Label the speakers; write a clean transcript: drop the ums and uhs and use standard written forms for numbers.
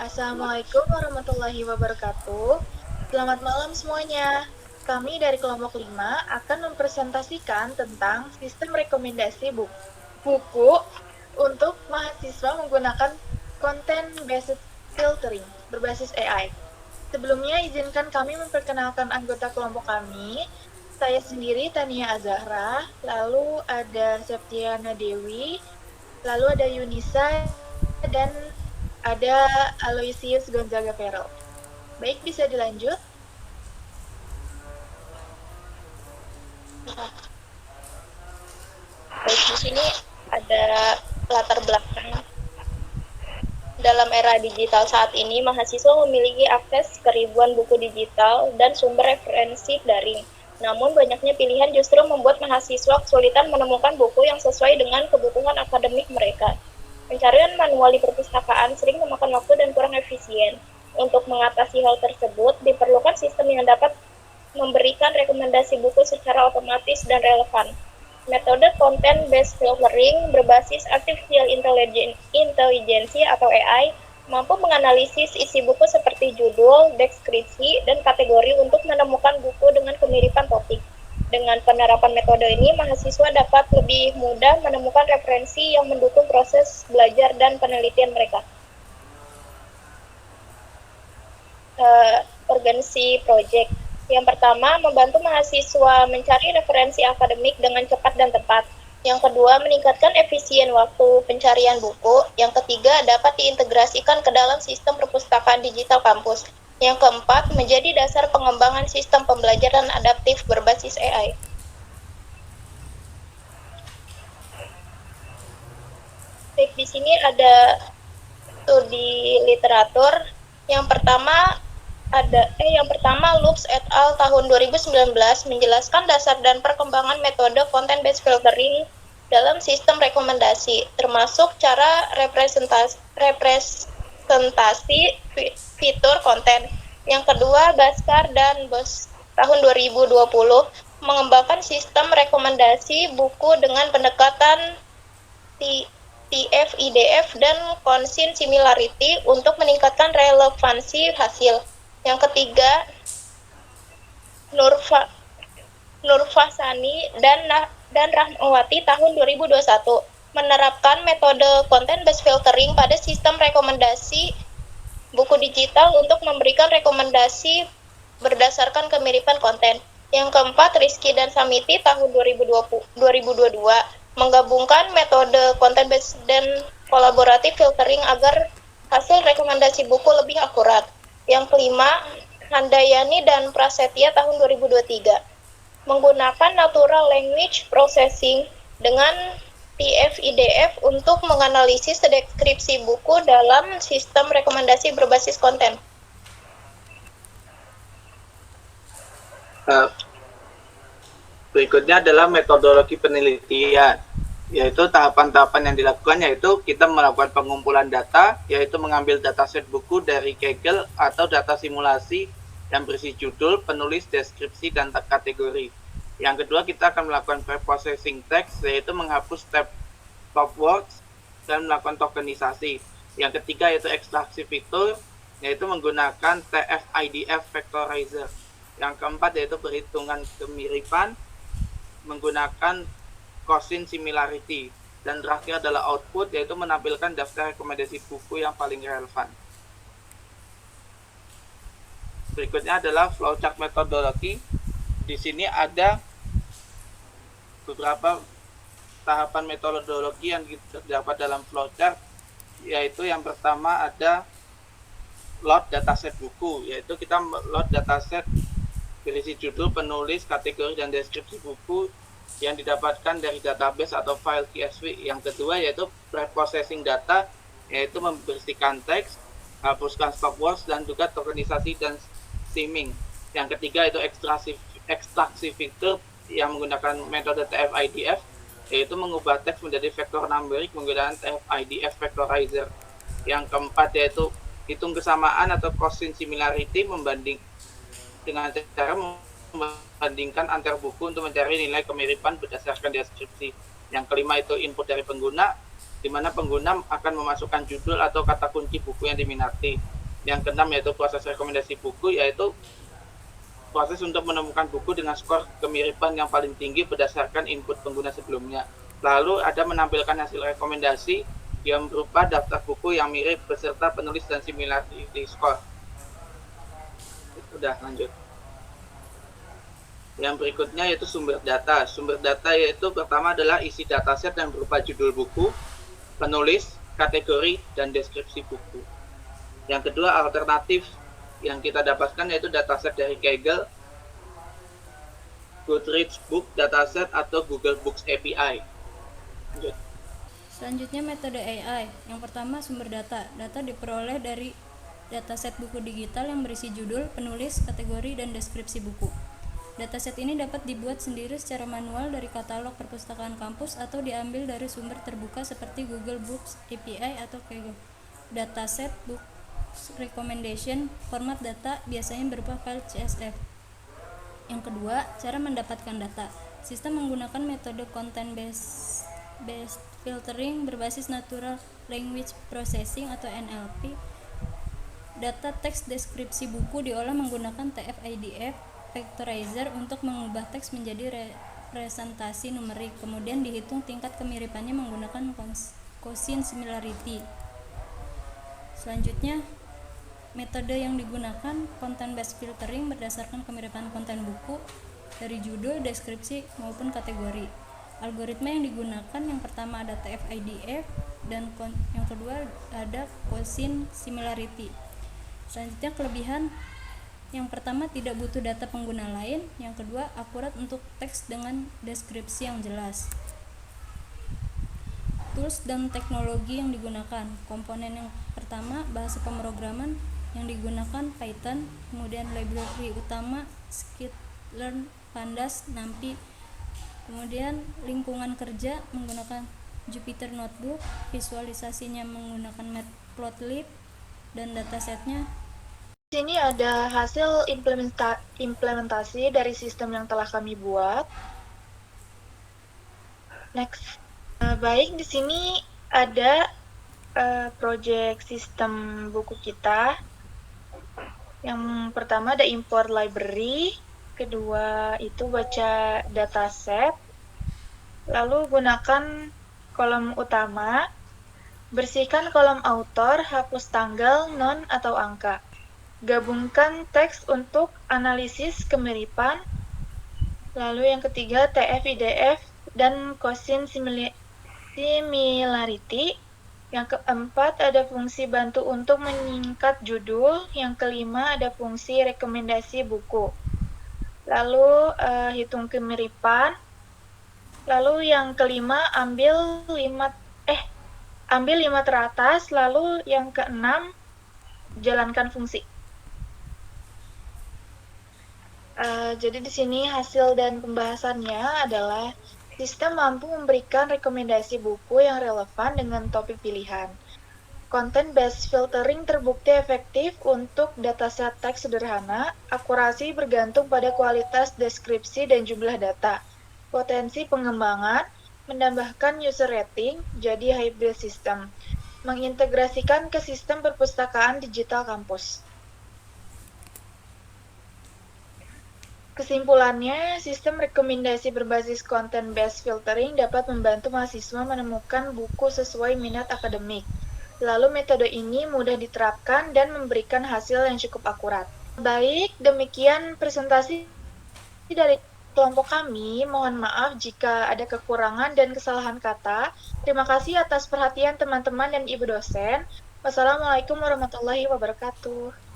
Speaker 1: Assalamualaikum warahmatullahi wabarakatuh. Selamat malam semuanya. Kami dari kelompok 5 akan mempresentasikan tentang sistem rekomendasi buku untuk mahasiswa menggunakan content based filtering berbasis AI. Sebelumnya izinkan kami memperkenalkan anggota kelompok kami. Saya sendiri Tania Azahra, lalu ada Septiana Dewi, lalu ada Yunisa, dan ada Aloysius Gonzaga Ferro. Baik, bisa dilanjut.
Speaker 2: Baik, di sini ada latar belakang. Dalam era digital saat ini, mahasiswa memiliki akses ke ribuan buku digital dan sumber referensi daring. Namun, banyaknya pilihan justru membuat mahasiswa kesulitan menemukan buku yang sesuai dengan kebutuhan akademik mereka. Pencarian manual di perpustakaan sering memakan waktu dan kurang efisien. Untuk mengatasi hal tersebut, diperlukan sistem yang dapat memberikan rekomendasi buku secara otomatis dan relevan. Metode content-based filtering berbasis artificial intelligence atau AI mampu menganalisis isi buku seperti judul, deskripsi, dan kategori untuk menemukan buku dengan kemiripan topik. Dengan penerapan metode ini, mahasiswa dapat lebih mudah menemukan referensi yang mendukung proses belajar dan penelitian mereka. Urgensi project. Yang pertama, membantu mahasiswa mencari referensi akademik dengan cepat dan tepat. Yang kedua, meningkatkan efisien waktu pencarian buku. Yang ketiga, dapat diintegrasikan ke dalam sistem perpustakaan digital kampus. Yang keempat, menjadi dasar pengembangan sistem pembelajaran adaptif berbasis AI. Baik, di sini ada studi literatur. Yang pertama, Loops et al. Tahun 2019 menjelaskan dasar dan perkembangan metode content-based filtering dalam sistem rekomendasi, termasuk cara representasi fitur konten. Yang kedua, Bhaskar dan Bos tahun 2020 mengembangkan sistem rekomendasi buku dengan pendekatan TF-IDF dan Consent Similarity untuk meningkatkan relevansi hasil. Yang ketiga, Nurfasani dan Rahmawati tahun 2021 menerapkan metode content-based filtering pada sistem rekomendasi buku digital untuk memberikan rekomendasi berdasarkan kemiripan konten. Yang keempat, Rizky dan Samiti tahun 2022 menggabungkan metode content-based dan kolaboratif filtering agar hasil rekomendasi buku lebih akurat. Yang kelima, Handayani dan Prasetya tahun 2023 menggunakan natural language processing dengan TF-IDF untuk menganalisis deskripsi buku dalam sistem rekomendasi berbasis konten.
Speaker 3: Berikutnya adalah metodologi penelitian, yaitu tahapan-tahapan yang dilakukan yaitu kita melakukan pengumpulan data, yaitu mengambil dataset buku dari Kaggle atau data simulasi yang berisi judul, penulis, deskripsi, dan kategori. Yang kedua, kita akan melakukan preprocessing text, yaitu menghapus tab top words dan melakukan tokenisasi. Yang ketiga yaitu ekstraksi fitur, yaitu menggunakan TF-IDF vectorizer. Yang keempat yaitu perhitungan kemiripan menggunakan Consent Similarity, dan terakhir adalah output, yaitu menampilkan daftar rekomendasi buku yang paling relevan. Berikutnya adalah flowchart metodologi. Di sini ada beberapa tahapan metodologi yang terdapat dalam flowchart, yaitu yang pertama ada load dataset buku, yaitu kita load dataset berisi judul, penulis, kategori, dan deskripsi buku yang didapatkan dari database atau file CSV. Yang kedua yaitu preprocessing data, yaitu membersihkan teks, hapuskan stop words, dan juga tokenisasi dan stemming. Yang ketiga itu ekstraksi fitur yang menggunakan metode TF-IDF, yaitu mengubah teks menjadi vektor numerik menggunakan TF-IDF vectorizer. Yang keempat yaitu hitung kesamaan atau Consent Similarity dengan cara membandingkan antar buku untuk mencari nilai kemiripan berdasarkan deskripsi. Yang kelima itu input dari pengguna, di mana pengguna akan memasukkan judul atau kata kunci buku yang diminati. Yang keenam yaitu proses rekomendasi buku, yaitu proses untuk menemukan buku dengan skor kemiripan yang paling tinggi berdasarkan input pengguna sebelumnya. Lalu ada menampilkan hasil rekomendasi yang berupa daftar buku yang mirip beserta penulis dan similarity score. Sudah, lanjut. Yang berikutnya yaitu sumber data. Sumber data yaitu pertama adalah isi dataset yang berupa judul buku, penulis, kategori, dan deskripsi buku. Yang kedua, alternatif yang kita dapatkan yaitu dataset dari Kaggle, Goodreads Book Dataset, atau Google Books API. Lanjut.
Speaker 4: Selanjutnya metode AI. Yang pertama sumber data. Data diperoleh dari dataset buku digital yang berisi judul, penulis, kategori, dan deskripsi buku. Dataset ini dapat dibuat sendiri secara manual dari katalog perpustakaan kampus atau diambil dari sumber terbuka seperti Google Books API atau Kaggle. Dataset book recommendation, format data biasanya berupa file CSV. Yang kedua, cara mendapatkan data. Sistem menggunakan metode content based filtering berbasis natural language processing atau NLP. Data teks deskripsi buku diolah menggunakan TF-IDF vectorizer untuk mengubah teks menjadi representasi numerik, kemudian dihitung tingkat kemiripannya menggunakan Gaussian similarity. Selanjutnya, metode yang digunakan content based filtering berdasarkan kemiripan konten buku dari judul, deskripsi, maupun kategori. Algoritma yang digunakan yang pertama ada TF-IDF dan yang kedua ada Gaussian similarity. Selanjutnya kelebihan, yang pertama tidak butuh data pengguna lain, yang kedua akurat untuk teks dengan deskripsi yang jelas. Tools dan teknologi yang digunakan. Komponen yang pertama bahasa pemrograman yang digunakan Python, kemudian library utama Scikit-learn, Pandas, NumPy. Kemudian lingkungan kerja menggunakan Jupyter Notebook, visualisasinya menggunakan Matplotlib, dan datasetnya.
Speaker 1: Di sini ada hasil implementasi dari sistem yang telah kami buat. Next. Baik, di sini ada project sistem buku kita. Yang pertama ada import library, kedua itu baca dataset, lalu gunakan kolom utama, bersihkan kolom author, hapus tanggal, non, atau angka. Gabungkan teks untuk analisis kemiripan. Lalu yang ketiga TF-IDF dan Gaussian similarity. Yang keempat ada fungsi bantu untuk menyingkat judul. Yang kelima ada fungsi rekomendasi buku. Lalu hitung kemiripan. Lalu yang kelima ambil 5 teratas. Lalu yang keenam jalankan fungsi. Jadi di sini hasil dan pembahasannya adalah sistem mampu memberikan rekomendasi buku yang relevan dengan topik pilihan. Content based filtering terbukti efektif untuk dataset teks sederhana. Akurasi bergantung pada kualitas deskripsi dan jumlah data. Potensi pengembangan menambahkan user rating jadi hybrid system. Mengintegrasikan ke sistem perpustakaan digital kampus. Kesimpulannya, sistem rekomendasi berbasis content-based filtering dapat membantu mahasiswa menemukan buku sesuai minat akademik. Lalu metode ini mudah diterapkan dan memberikan hasil yang cukup akurat. Baik, demikian presentasi dari kelompok kami. Mohon maaf jika ada kekurangan dan kesalahan kata. Terima kasih atas perhatian teman-teman dan Ibu dosen. Wassalamualaikum warahmatullahi wabarakatuh.